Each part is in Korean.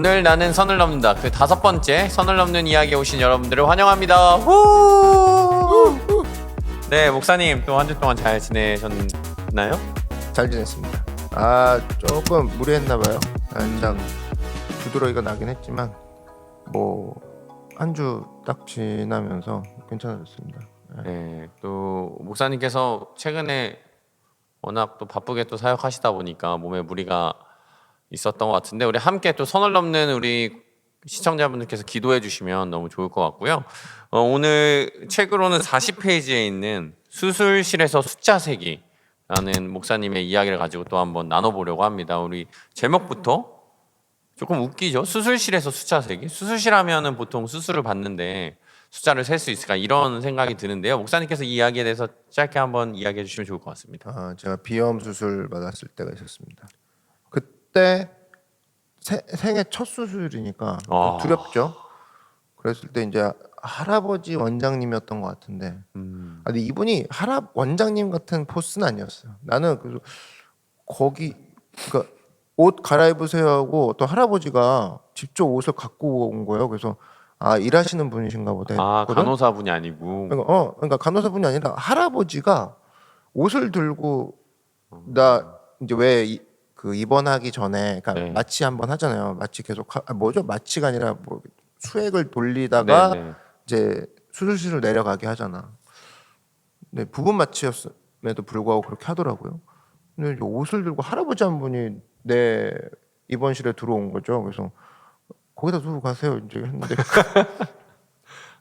오늘 나는 선을 넘는다. 그 5번째 선을 넘는 이야기에 오신 여러분들을 환영합니다. 후! 네, 목사님 또 한 주 동안 잘 지내셨나요? 잘 지냈습니다. 조금 무리했나봐요. 살짝 부드러기가 나긴 했지만 뭐 한 주 딱 지나면서 괜찮아졌습니다. 네, 또 목사님께서 최근에 워낙 또 바쁘게 또 사역하시다 보니까 몸에 무리가 있었던 것 같은데 우리 함께 또 선을 넘는 우리 시청자분들께서 기도해 주시면 너무 좋을 것 같고요. 오늘 책으로는 40페이지에 있는 수술실에서 숫자 세기라는 목사님의 이야기를 가지고 또 한번 나눠보려고 합니다. 우리 제목부터 조금 웃기죠? 수술실에서 숫자 세기? 수술실 하면은 보통 수술을 받는데 숫자를 셀 수 있을까 이런 생각이 드는데요. 목사님께서 이 이야기에 대해서 짧게 한번 이야기해 주시면 좋을 것 같습니다. 제가 비염 수술 받았을 때가 있었습니다. 그때 생애 첫 수술이니까 두렵죠. 그랬을 때 이제 할아버지 원장님이었던 것 같은데, 근데 이분이 원장님 같은 포스는 아니었어요. 나는 그래서 거기 그러니까 옷 갈아입으세요 하고 또 할아버지가 직접 옷을 갖고 온 거예요. 그래서 일하시는 분이신가 보다 했거든. 간호사분이 아니고. 그러니까 간호사분이 아니라 할아버지가 옷을 들고 나 이제 그 입원하기 전에 그러니까 네. 마취 한번 하잖아요. 마취 계속 뭐죠? 마취가 아니라 뭐 수액을 돌리다가 네네. 이제 수술실로 내려가게 하잖아. 네, 부분 마취였음에도 불구하고 그렇게 하더라고요. 근데 이제 옷을 들고 할아버지 한 분이 내 입원실에 들어온 거죠. 그래서 거기다 두고 가세요 이제 했는데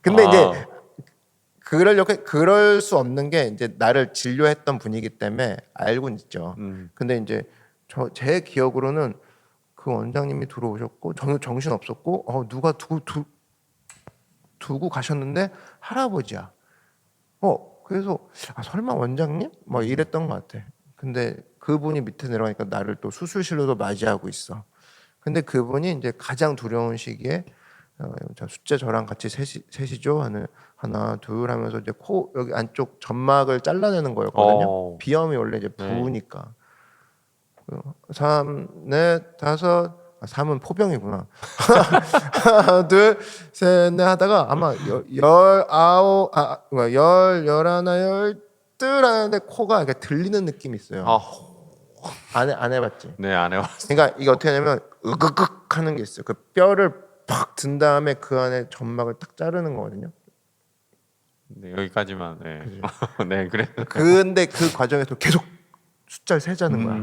근데 이제 그럴 수 없는 게 이제 나를 진료했던 분이기 때문에 알고는 있죠. 근데 이제 제 기억으로는 그 원장님이 들어오셨고 저는 정신 없었고 누가 두고 가셨는데 할아버지야. 그래서 설마 원장님? 막 이랬던 것 같아. 근데 그분이 밑에 내려가니까 나를 또 수술실로도 맞이하고 있어. 근데 그분이 이제 가장 두려운 시기에 자, 숫자 저랑 같이 셋이죠 하는 하나 둘 하면서 이제 코 여기 안쪽 점막을 잘라내는 거였거든요. 비염이 원래 이제 부으니까 3, 넷, 5 3은 포병이구나. 하나, 둘, 셋, 넷 하다가 아마 19, 열하나, 열둘 하는데 코가 이렇게 들리는 느낌이 있어요. 안 해봤지? 네, 안 해봤어요. 그러니까 이게 어떻게 하냐면 으극극 하는 게 있어요. 그 뼈를 팍 든 다음에 그 안에 점막을 딱 자르는 거거든요. 네, 여기까지만. 네. 네, 그래. 근데 그 과정에서 계속 숫자를 세자는 거야.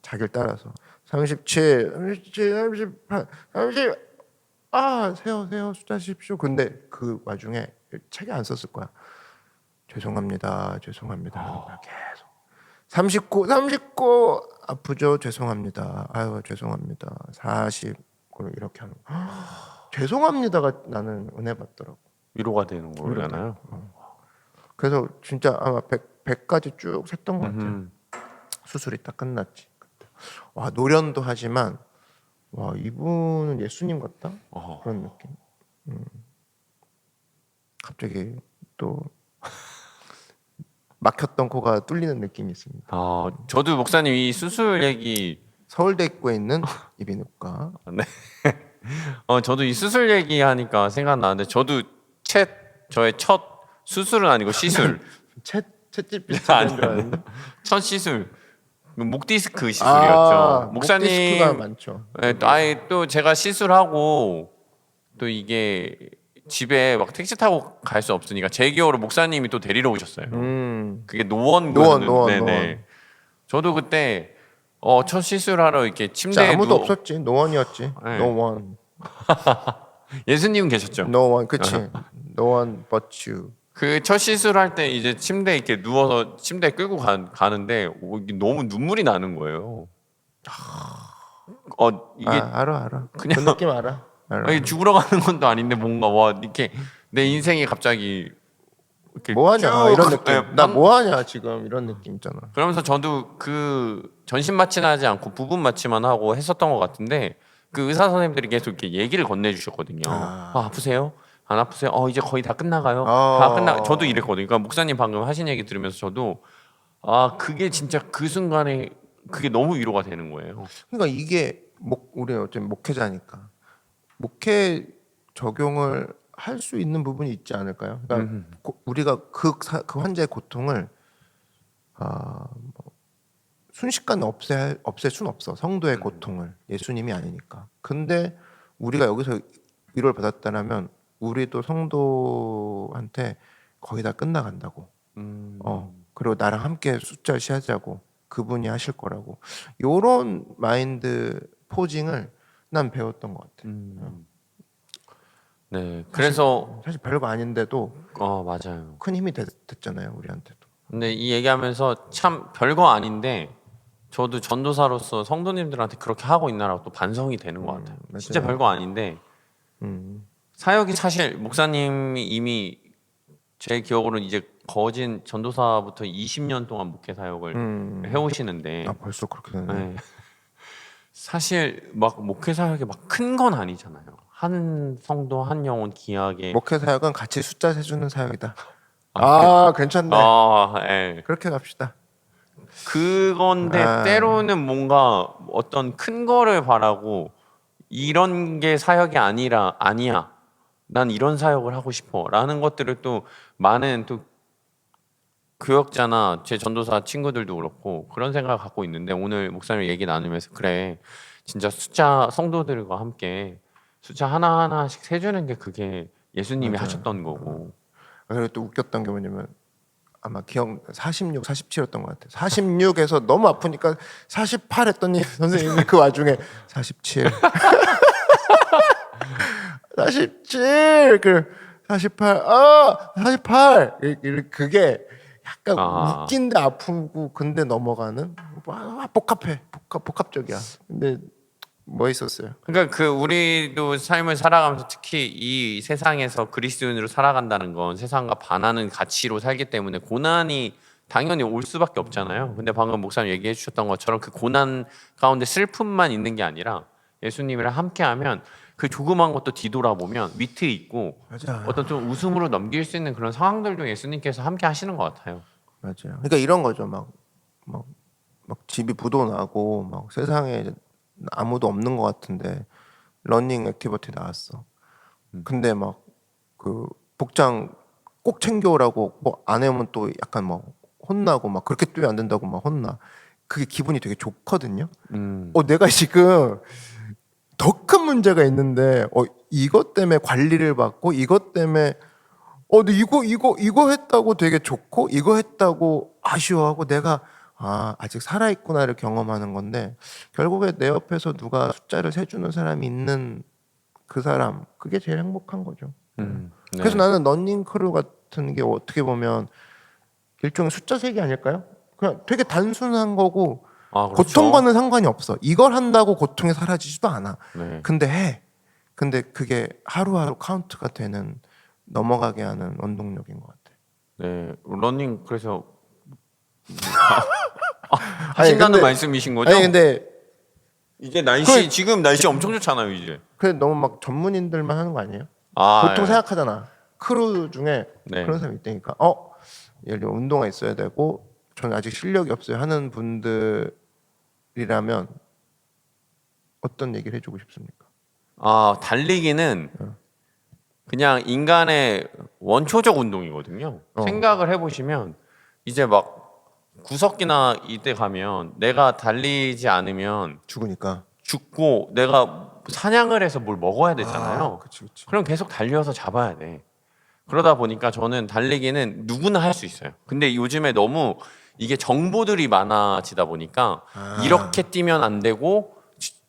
자기를 따라서 37, 37, 38, 30. 세요 숫자 세십시오. 근데 그 와중에 책에 안 썼을 거야. 죄송합니다. 계속 39 아프죠. 죄송합니다. 아유 죄송합니다. 40 이렇게 하는 거. 죄송합니다가 나는 은혜 받더라고. 위로가 되는 거잖아요. 그래서 진짜 아마 100까지 쭉 셌던 것 같아요. 수술이 딱 끝났지. 와 노련도 하지만 와 이분은 예수님 같다 그런 느낌. 갑자기 또 막혔던 코가 뚫리는 느낌이 있습니다. 저도 목사님 이 수술 얘기 서울대 입구에 있는 이비인후과. 네. 저도 이 수술 얘기하니까 생각나는데 저도 저의 첫 수술은 아니고 시술. 챗집 비슷한 줄 알았는데. 첫 시술. 목 디스크 시술이었죠. 목사님. 목 디스크가 많죠. 네, 또 제가 시술하고 또 이게 집에 막 택시 타고 갈 수 없으니까 제 기억으로 목사님이 또 데리러 오셨어요. 그게 노원. 저도 그때 첫 시술하러 이렇게 침대에 아무도 없었지. 노원이었지. 네. 노원. 예수님은 계셨죠. 노원 그치. 노원 but you. 그 첫 시술할 때 이제 침대에 이렇게 누워서 침대에 끌고 가는데 이게 너무 눈물이 나는 거예요. 이게 알아. 그냥 그 느낌 알아. 이게 죽으러 가는 것도 아닌데 뭔가 이렇게 내 인생이 갑자기 이렇게 뭐하냐 이런 느낌. 네, 나 뭐하냐 지금 이런 느낌 있잖아. 그러면서 저도 그 전신 마취는 하지 않고 부분 마취만 하고 했었던 것 같은데 그 의사 선생님들이 계속 이렇게 얘기를 건네주셨거든요. 아프세요? 안 아프세요? 이제 거의 다 끝나가요. 저도 이랬거든요. 그러니까 목사님 방금 하신 얘기 들으면서 저도 그게 진짜 그 순간에 그게 너무 위로가 되는 거예요. 그러니까 이게 우리 어쨌든 목회자니까 목회 적용을 할 수 있는 부분이 있지 않을까요? 그러니까 우리가 그 환자의 고통을 순식간에 없앨 수는 없어. 성도의 고통을 예수님이 아니니까. 근데 우리가 여기서 위로를 받았다면 우리도 성도한테 거의 다 끝나간다고. 그리고 나랑 함께 숫자를 시하자고 그분이 하실 거라고. 요런 마인드 포징을 난 배웠던 것 같아. 네, 그래서 사실 별거 아닌데도 맞아요. 큰 힘이 됐잖아요, 우리한테도. 근데 이 얘기하면서 참 별거 아닌데 저도 전도사로서 성도님들한테 그렇게 하고 있나라고 또 반성이 되는 것 같아요. 맞아요. 진짜 별거 아닌데 사역이 사실 목사님이 이미 제 기억으로는 이제 거진 전도사부터 20년 동안 목회 사역을 해오시는데 벌써 그렇게 되네. 네. 사실 막 목회 사역이 막 큰 건 아니잖아요. 한 성도 한 영혼 귀하게 목회 사역은 같이 숫자 세주는 사역이다. 괜찮네. 예. 그렇게 갑시다. 그건데 때로는 뭔가 어떤 큰 거를 바라고 이런 게 사역이 아니야. 난 이런 사역을 하고 싶어라는 것들을 또 많은 또 교역자나 제 전도사 친구들도 그렇고 그런 생각을 갖고 있는데 오늘 목사님 얘기 나누면서 그래 진짜 숫자 성도들과 함께 숫자 하나하나씩 세주는 게 그게 예수님이 하셨던 거고. 그리고 또 웃겼던 게 뭐냐면 아마 기억 46, 47였던 것 같아요. 46에서 너무 아프니까 48 했더니 선생님이 그 와중에 47 47 48 48 그게 약간 웃긴데 아프고 근데 넘어가는 복합적이야. 근데 멋있었어요. 그러니까 그 우리도 삶을 살아가면서 특히 이 세상에서 그리스도인으로 살아간다는 건 세상과 반하는 가치로 살기 때문에 고난이 당연히 올 수밖에 없잖아요. 근데 방금 목사님 얘기해 주셨던 것처럼 그 고난 가운데 슬픔만 있는 게 아니라 예수님이랑 함께하면 그 조그만 것도 뒤돌아보면 밑에 있고 맞아. 어떤 좀 웃음으로 넘길 수 있는 그런 상황들도 예수님께서 함께 하시는 것 같아요. 맞아요. 그러니까 이런 거죠. 막 집이 부도 나고 막 세상에 아무도 없는 것 같은데 러닝 액티비티 나왔어. 근데 막 그 복장 꼭 챙겨오라고 뭐 안 해오면 또 약간 뭐 혼나고 막 그렇게 뛰면 안 된다고 막 혼나. 그게 기분이 되게 좋거든요. 내가 지금 더 큰 문제가 있는데 이것 때문에 관리를 받고 이것 때문에 근데 이거 했다고 되게 좋고 이거 했다고 아쉬워하고 내가 아직 살아있구나를 경험하는 건데 결국에 내 옆에서 누가 숫자를 세주는 사람이 있는 그 사람 그게 제일 행복한 거죠. 네. 그래서 나는 러닝 크루 같은 게 어떻게 보면 일종의 숫자 세기 아닐까요? 그냥 되게 단순한 거고 그렇죠. 고통과는 상관이 없어. 이걸 한다고 고통이 사라지지도 않아. 네. 근데 그게 하루하루 카운트가 되는 넘어가게 하는 원동력인 것 같아. 네, 러닝 그래서 아니, 하신다는 근데- 말씀이신 거죠? 아니 근데 이제 날씨 지금 날씨 엄청 좋잖아요 이제. 그래 너무 막 전문인들만 하는 거 아니에요? 보통 예. 생각하잖아. 크루 중에 네. 그런 사람이 있다니까. 예를 들어 운동화 있어야 되고 저는 아직 실력이 없어요 하는 분들이라면 어떤 얘기를 해주고 싶습니까? 달리기는 그냥 인간의 원초적 운동이거든요. 생각을 해보시면 이제 막 구석기나 이때 가면 내가 달리지 않으면 죽으니까. 죽고 내가 사냥을 해서 뭘 먹어야 되잖아요. 그치. 그럼 계속 달려서 잡아야 돼. 그러다 보니까 저는 달리기는 누구나 할 수 있어요. 근데 요즘에 너무 이게 정보들이 많아지다 보니까 이렇게 뛰면 안 되고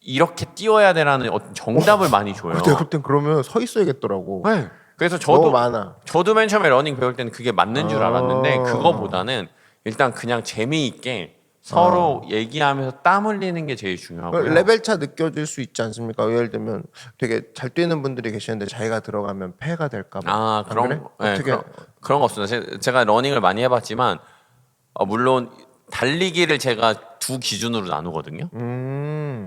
이렇게 뛰어야 되라는 어떤 정답을 많이 줘요. 내가 그땐 그러면 서 있어야겠더라고. 네. 그래서 너무 많아. 저도 맨 처음에 러닝 배울 때는 그게 맞는 줄 알았는데 그거보다는 일단 그냥 재미있게 서로 얘기하면서 땀 흘리는 게 제일 중요하고요. 레벨차 느껴질 수 있지 않습니까? 예를 들면 되게 잘 뛰는 분들이 계시는데 자기가 들어가면 폐가 될까 봐. 그런 그래? 네, 어떻게 그런 거 없습니다. 제가 러닝을 많이 해봤지만 물론 달리기를 제가 두 기준으로 나누거든요.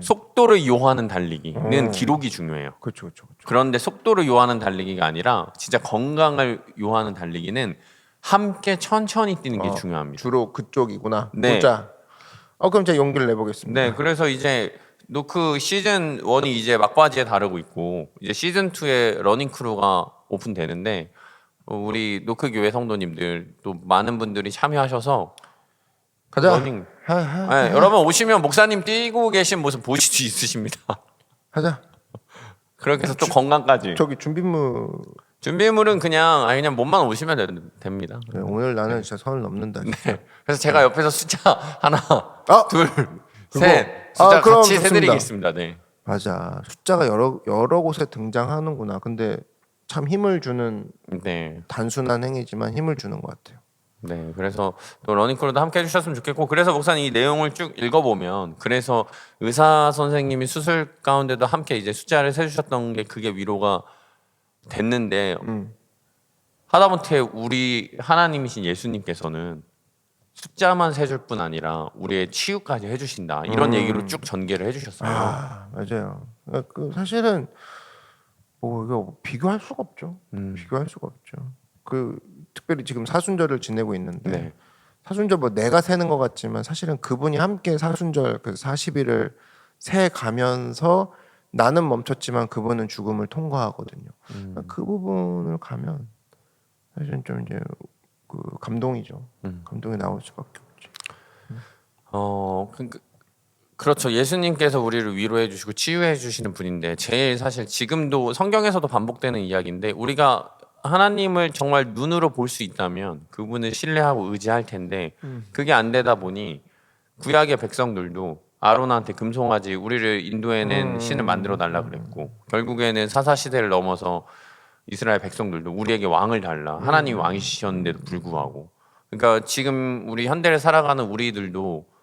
속도를 요하는 달리기는 기록이 중요해요. 그렇죠. 그런데 속도를 요하는 달리기가 아니라 진짜 건강을 요하는 달리기는 함께 천천히 뛰는 게 중요합니다. 주로 그쪽이구나. 네. 보자. 그럼 제가 용기를 내보겠습니다. 네, 그래서 이제 노크 시즌 1이 이제 막바지에 다루고 있고 이제 시즌 2의 러닝 크루가 오픈되는데 우리 노크 교회 성도님들 또 많은 분들이 참여하셔서 가자. 러닝 네, 여러분 오시면 목사님 뛰고 계신 모습 보실 수 있으십니다. 하자. 그렇게 해서 또 건강까지. 저기 준비물. 준비물은 그냥 몸만 오시면 됩니다. 네, 오늘 나는 진짜 선을 넘는다. 진짜. 그래서 제가 옆에서 숫자 하나, 아! 둘, 셋 숫자 그럼 같이 좋습니다. 세드리겠습니다. 네. 맞아. 숫자가 여러 곳에 등장하는구나. 근데 참 힘을 주는 네. 단순한 행위지만 힘을 주는 것 같아요. 네, 그래서 또 러닝크루도 함께 해주셨으면 좋겠고 그래서 목사님 이 내용을 쭉 읽어보면 그래서 의사 선생님이 수술 가운데도 함께 이제 숫자를 세주셨던 게 그게 위로가 됐는데 하다못해 우리 하나님이신 예수님께서는 숫자만 세줄 뿐 아니라 우리의 치유까지 해주신다 이런 얘기로 쭉 전개를 해주셨어요. 아 맞아요. 그러니까 그 사실은 뭐 이거 비교할 수가 없죠. 비교할 수가 없죠. 그 특별히 지금 사순절을 지내고 있는데 네. 사순절 뭐 내가 세는 것 같지만 사실은 그분이 함께 사순절 그 40일을 세 가면서 나는 멈췄지만 그분은 죽음을 통과하거든요. 그러니까 그 부분을 가면 사실은 좀 이제 그 감동이죠. 감동이 나올 수밖에 없죠. 그렇죠. 예수님께서 우리를 위로해 주시고 치유해 주시는 분인데 제일 사실 지금도 성경에서도 반복되는 이야기인데 우리가 하나님을 정말 눈으로 볼 수 있다면 그분을 신뢰하고 의지할 텐데 그게 안 되다 보니 구약의 백성들도 아론한테 금송아지 우리를 인도해낸 신을 만들어 달라 그랬고 결국에는 사사 시대를 넘어서 이스라엘 백성들도 우리에게 왕을 달라 하나님이 왕이시셨는데도 불구하고 그러니까 지금 우리 현대를 살아가는 우리들도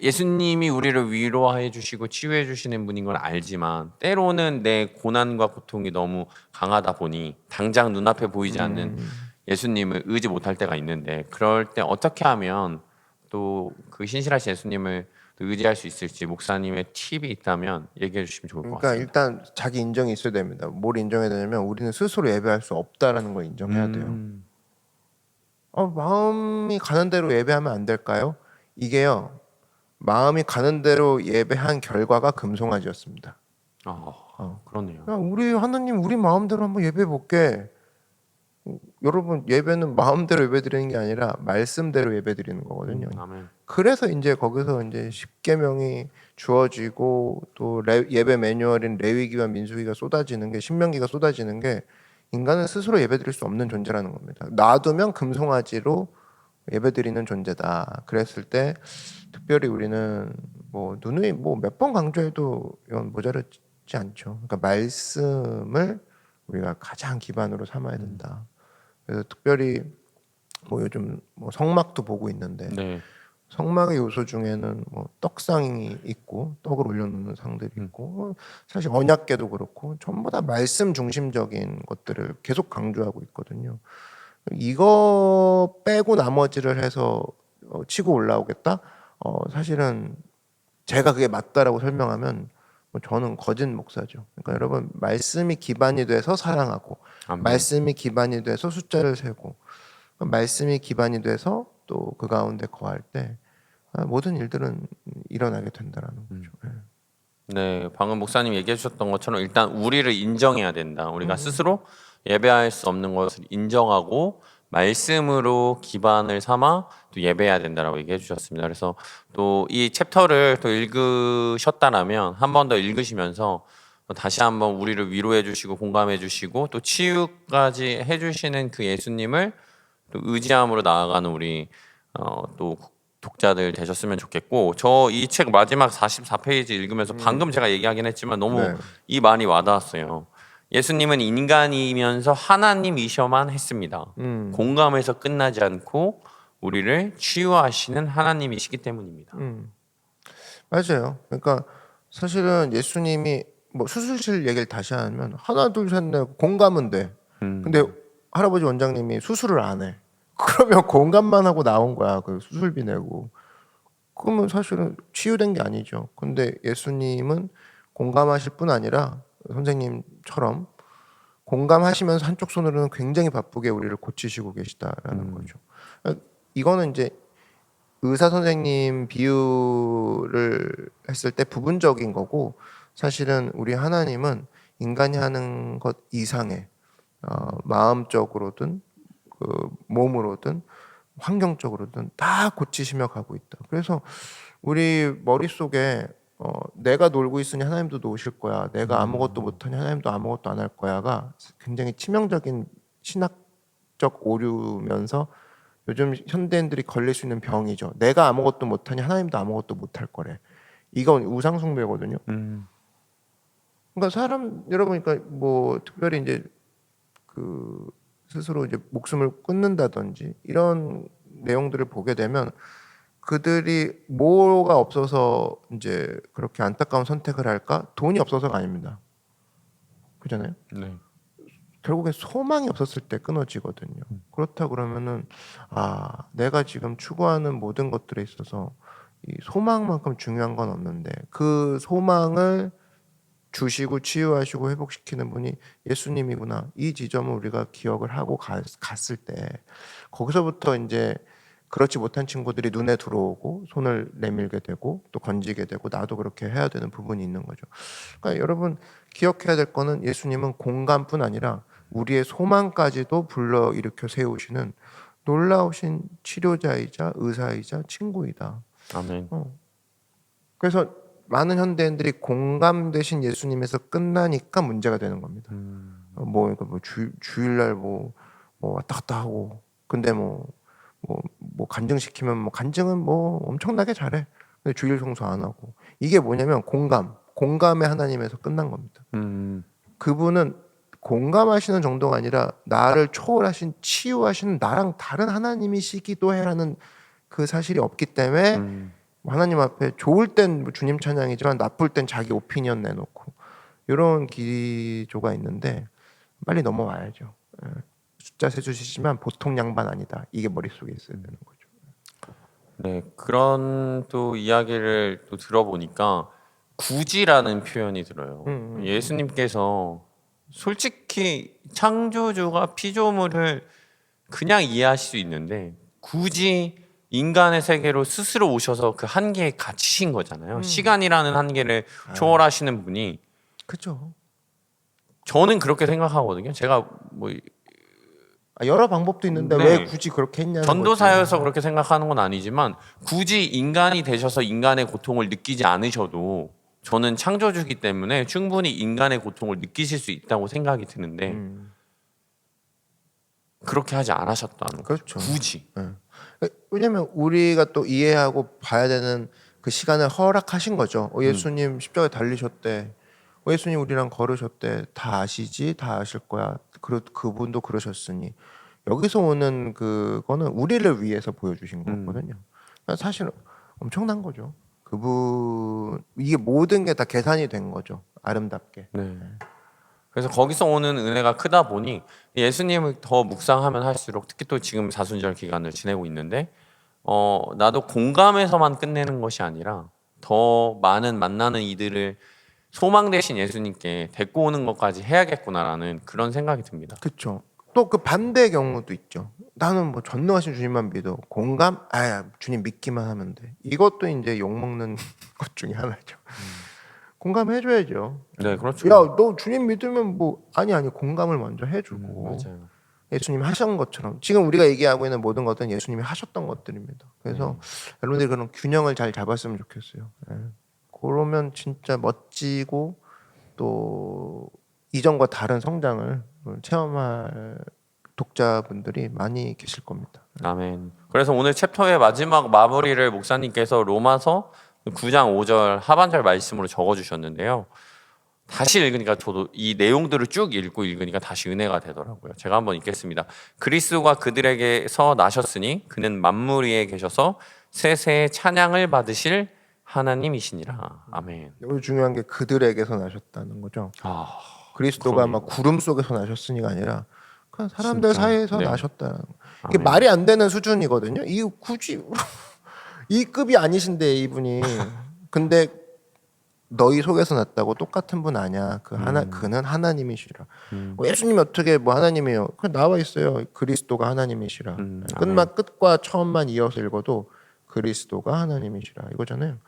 예수님이 우리를 위로해 주시고 치유해 주시는 분인 걸 알지만 때로는 내 고난과 고통이 너무 강하다 보니 당장 눈앞에 보이지 않는 예수님을 의지 못할 때가 있는데 그럴 때 어떻게 하면 또 그 신실하신 예수님을 또 의지할 수 있을지 목사님의 팁이 있다면 얘기해 주시면 좋을 것 그러니까 같습니다. 일단 자기 인정이 있어야 됩니다. 뭘 인정해야 되냐면 우리는 스스로 예배할 수 없다라는 걸 인정해야 돼요. 마음이 가는 대로 예배하면 안 될까요? 이게요. 마음이 가는 대로 예배한 결과가 금송아지였습니다. 그러네요. 야, 우리 하나님 우리 마음대로 한번 예배해 볼게. 여러분 예배는 마음대로 예배드리는 게 아니라 말씀대로 예배드리는 거거든요. 아멘. 그래서 이제 거기서 이제 십계명이 주어지고 또 예배 매뉴얼인 레위기와 민수기가 쏟아지는 게 신명기가 쏟아지는 게 인간은 스스로 예배드릴 수 없는 존재라는 겁니다. 놔두면 금송아지로 예배드리는 존재다. 그랬을 때 특별히 우리는 뭐 누누이 뭐 몇 번 강조해도 이건 모자르지 않죠. 그러니까 말씀을 우리가 가장 기반으로 삼아야 된다. 그래서 특별히 뭐 요즘 뭐 성막도 보고 있는데 네. 성막의 요소 중에는 뭐 떡상이 있고 떡을 올려놓는 상들이 있고 사실 언약궤도 그렇고 전부 다 말씀 중심적인 것들을 계속 강조하고 있거든요. 이거 빼고 나머지를 해서 치고 올라오겠다. 사실은 제가 그게 맞다라고 설명하면 뭐 저는 거짓 목사죠. 그러니까 여러분 말씀이 기반이 돼서 사랑하고 아멘. 말씀이 기반이 돼서 숫자를 세고 말씀이 기반이 돼서 또 그 가운데 거할 때 모든 일들은 일어나게 된다라는 거죠. 네, 방금 목사님 얘기해 주셨던 것처럼 일단 우리를 인정해야 된다. 우리가 스스로 예배할 수 없는 것을 인정하고 말씀으로 기반을 삼아 또 예배해야 된다라고 얘기해 주셨습니다. 그래서 또 이 챕터를 또 읽으셨다라면 한 번 더 읽으시면서 다시 한번 우리를 위로해 주시고 공감해 주시고 또 치유까지 해 주시는 그 예수님을 또 의지함으로 나아가는 우리 또 독자들 되셨으면 좋겠고 저 이 책 마지막 44페이지 읽으면서 방금 제가 얘기하긴 했지만 너무 네. 이 말이 와닿았어요. 예수님은 인간이면서 하나님이셔만 했습니다. 공감에서 끝나지 않고 우리를 치유하시는 하나님이시기 때문입니다. 맞아요. 그러니까 사실은 예수님이 뭐 수술실 얘기를 다시 하면 하나 둘 셋 넷 공감은 돼. 근데 할아버지 원장님이 수술을 안 해. 그러면 공감만 하고 나온 거야. 그 수술비 내고. 그러면 사실은 치유된 게 아니죠. 근데 예수님은 공감하실 뿐 아니라 선생님처럼 공감하시면서 한쪽 손으로는 굉장히 바쁘게 우리를 고치시고 계시다라는 거죠. 이거는 이제 의사 선생님 비유를 했을 때 부분적인 거고 사실은 우리 하나님은 인간이 하는 것 이상의 마음적으로든 그 몸으로든 환경적으로든 다 고치시며 가고 있다. 그래서 우리 머릿속에 내가 놀고 있으니 하나님도 놓으실 거야. 내가 아무것도 못하니 하나님도 아무것도 안 할 거야가 굉장히 치명적인 신학적 오류면서 요즘 현대인들이 걸릴 수 있는 병이죠. 내가 아무것도 못하니 하나님도 아무것도 못할 거래. 이건 우상숭배거든요. 그러니까 사람 여러분 그러니까 뭐 특별히 이제 그 스스로 이제 목숨을 끊는다든지 이런 내용들을 보게 되면 그들이 뭐가 없어서 이제 그렇게 안타까운 선택을 할까? 돈이 없어서가 아닙니다. 그잖아요. 네. 결국에 소망이 없었을 때 끊어지거든요. 그렇다 그러면은 내가 지금 추구하는 모든 것들에 있어서 이 소망만큼 중요한 건 없는데 그 소망을 주시고 치유하시고 회복시키는 분이 예수님이구나. 이 지점을 우리가 기억을 하고 갔을 때 거기서부터 이제 그렇지 못한 친구들이 눈에 들어오고 손을 내밀게 되고 또 건지게 되고 나도 그렇게 해야 되는 부분이 있는 거죠. 그러니까 여러분 기억해야 될 거는 예수님은 공감뿐 아니라 우리의 소망까지도 불러일으켜 세우시는 놀라우신 치료자이자 의사이자 친구이다. 아멘. 그래서 많은 현대인들이 공감 대신 예수님에서 끝나니까 문제가 되는 겁니다. 그러니까 주일날 왔다 갔다 하고 근데 간증시키면 간증은 엄청나게 잘해. 근데 주일 성수 안 하고 이게 뭐냐면 공감의 하나님에서 끝난 겁니다. 그분은 공감하시는 정도가 아니라 나를 초월하신 치유하시는 나랑 다른 하나님이시기도 해라는 그 사실이 없기 때문에 하나님 앞에 좋을 땐 주님 찬양이지만 나쁠 땐 자기 오피니언 내놓고 이런 기조가 있는데 빨리 넘어와야죠. 숫자 세주시지만 보통 양반 아니다. 이게 머릿속에 있어야 되는 거죠. 네, 그런 또 이야기를 또 들어보니까 굳이라는 표현이 들어요. 예수님께서 솔직히 창조주가 피조물을 그냥 이해하실 수 있는데 굳이 인간의 세계로 스스로 오셔서 그 한계에 갇히신 거잖아요. 시간이라는 한계를 초월하시는 분이 그렇죠. 저는 그렇게 생각하거든요. 제가 뭐 여러 방법도 있는데 네. 왜 굳이 그렇게 했냐는 전도사여서 거지. 그렇게 생각하는 건 아니지만 굳이 인간이 되셔서 인간의 고통을 느끼지 않으셔도 저는 창조주기 때문에 충분히 인간의 고통을 느끼실 수 있다고 생각이 드는데 그렇게 하지 않으셨다는 거죠. 그렇죠. 굳이. 왜냐면 우리가 또 이해하고 봐야 되는 그 시간을 허락하신 거죠. 예수님 십자가에 달리셨대. 예수님 우리랑 걸으셨대. 다 아시지? 다 아실 거야. 그분도 그러셨으니 여기서 오는 그거는 우리를 위해서 보여주신 거거든요. 그러니까 사실 엄청난 거죠. 그분 이게 모든 게 다 계산이 된 거죠. 아름답게. 네. 그래서 거기서 오는 은혜가 크다 보니 예수님을 더 묵상하면 할수록 특히 또 지금 사순절 기간을 지내고 있는데 나도 공감에서만 끝내는 것이 아니라 더 많은 만나는 이들을 소망 대신 예수님께 데리고 오는 것까지 해야겠구나라는 그런 생각이 듭니다. 그렇죠. 또 그 반대의 경우도 있죠. 나는 전능하신 주님만 믿어. 공감? 주님 믿기만 하면 돼. 이것도 이제 욕먹는 것 중에 하나죠. 공감해줘야죠. 네, 그렇죠. 야, 너 주님 믿으면 아니 공감을 먼저 해주고 맞아요. 예수님이 하신 것처럼 지금 우리가 얘기하고 있는 모든 것들은 예수님이 하셨던 것들입니다. 그래서 여러분들이 그런 균형을 잘 잡았으면 좋겠어요. 그러면 진짜 멋지고 또 이전과 다른 성장을 체험할 독자분들이 많이 계실 겁니다. 아멘. 그래서 오늘 챕터의 마지막 마무리를 목사님께서 로마서 9장 5절 하반절 말씀으로 적어주셨는데요. 다시 읽으니까 저도 이 내용들을 쭉 읽으니까 다시 은혜가 되더라고요. 제가 한번 읽겠습니다. 그리스도가 그들에게서 나셨으니 그는 만물 위에 계셔서 세세의 찬양을 받으실 하나님이시니라. 아멘. 여기 중요한 게 그들에게서 나셨다는 거죠. 그리스도가 그러네요. 막 구름 속에서 나셨으니가 아니라 그냥 사람들 진짜, 사이에서 네. 나셨다는 거. 이게 아멘. 말이 안 되는 수준이거든요. 이 굳이 이 급이 아니신데 이분이 근데 너희 속에서 났다고 똑같은 분 아니야. 그는 하나님이시라. 예수님이 어떻게 하나님이에요? 그 나와 있어요. 그리스도가 하나님이시라. 끝과 처음만 이어서 읽어도 그리스도가 하나님이시라 이거잖아요.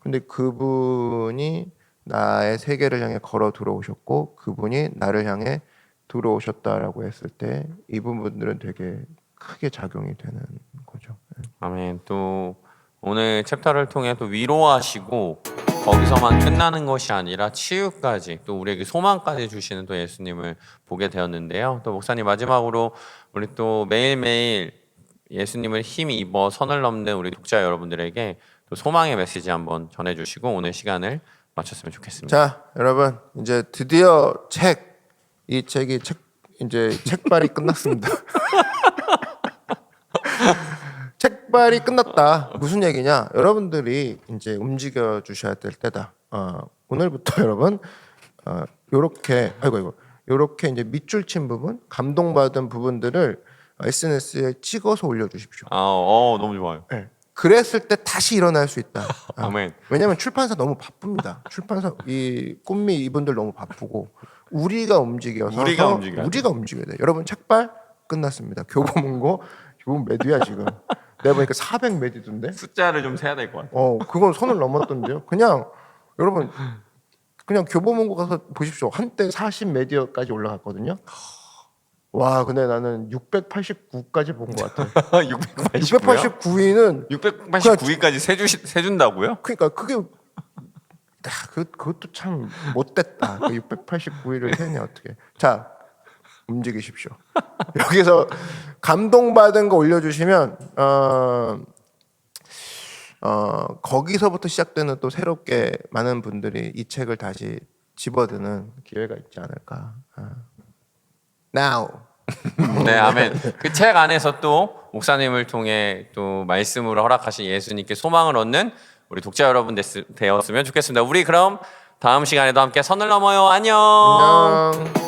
근데 그분이 나의 세계를 향해 걸어 들어오셨고 그분이 나를 향해 들어오셨다라고 했을 때 이 부분들은 되게 크게 작용이 되는 거죠. 아멘. 또 오늘 챕터를 통해 또 위로하시고 거기서만 끝나는 것이 아니라 치유까지 또 우리에게 소망까지 주시는 또 예수님을 보게 되었는데요. 또 목사님 마지막으로 우리 또 매일매일 예수님을 힘 입어 선을 넘는 우리 독자 여러분들에게 또 소망의 메시지 한번 전해주시고 오늘 시간을 마쳤으면 좋겠습니다. 자, 여러분 이제 드디어 이 책이 이제 책발이 끝났습니다. 책발이 끝났다. 무슨 얘기냐? 여러분들이 이제 움직여 주셔야 될 때다. 오늘부터 여러분 요렇게 요렇게 이제 밑줄 친 부분, 감동받은 부분들을 SNS에 찍어서 올려주십시오. 너무 좋아요. 네. 그랬을 때 다시 일어날 수 있다. 아멘. 왜냐하면 출판사 너무 바쁩니다. 출판사 이 꽃미 이분들 너무 바쁘고 우리가 움직여야 돼. 여러분 책발 끝났습니다. 교보문고 매두야 지금. 내가 보니까 400 매디던데. 숫자를 좀 세야 될 것 같아요. 그건 선을 넘었던데요. 그냥 여러분 그냥 교보문고 가서 보십시오. 한때 40 매디어까지 올라갔거든요. 와, 근데 나는 689까지 본 것 같아. 689위는 689위까지 세준다고요? 그러니까 그것도 참 못됐다. 689위를 세냐 어떻게? 자, 움직이십시오. 여기서 감동받은 거 올려주시면 거기서부터 시작되는 또 새롭게 많은 분들이 이 책을 다시 집어드는 기회가 있지 않을까. Now. 네, 아멘. 그 책 안에서 또 목사님을 통해 또 말씀으로 허락하신 예수님께 소망을 얻는 우리 독자 여러분 되었으면 좋겠습니다. 우리 그럼 다음 시간에도 함께 선을 넘어요. 안녕. 안녕.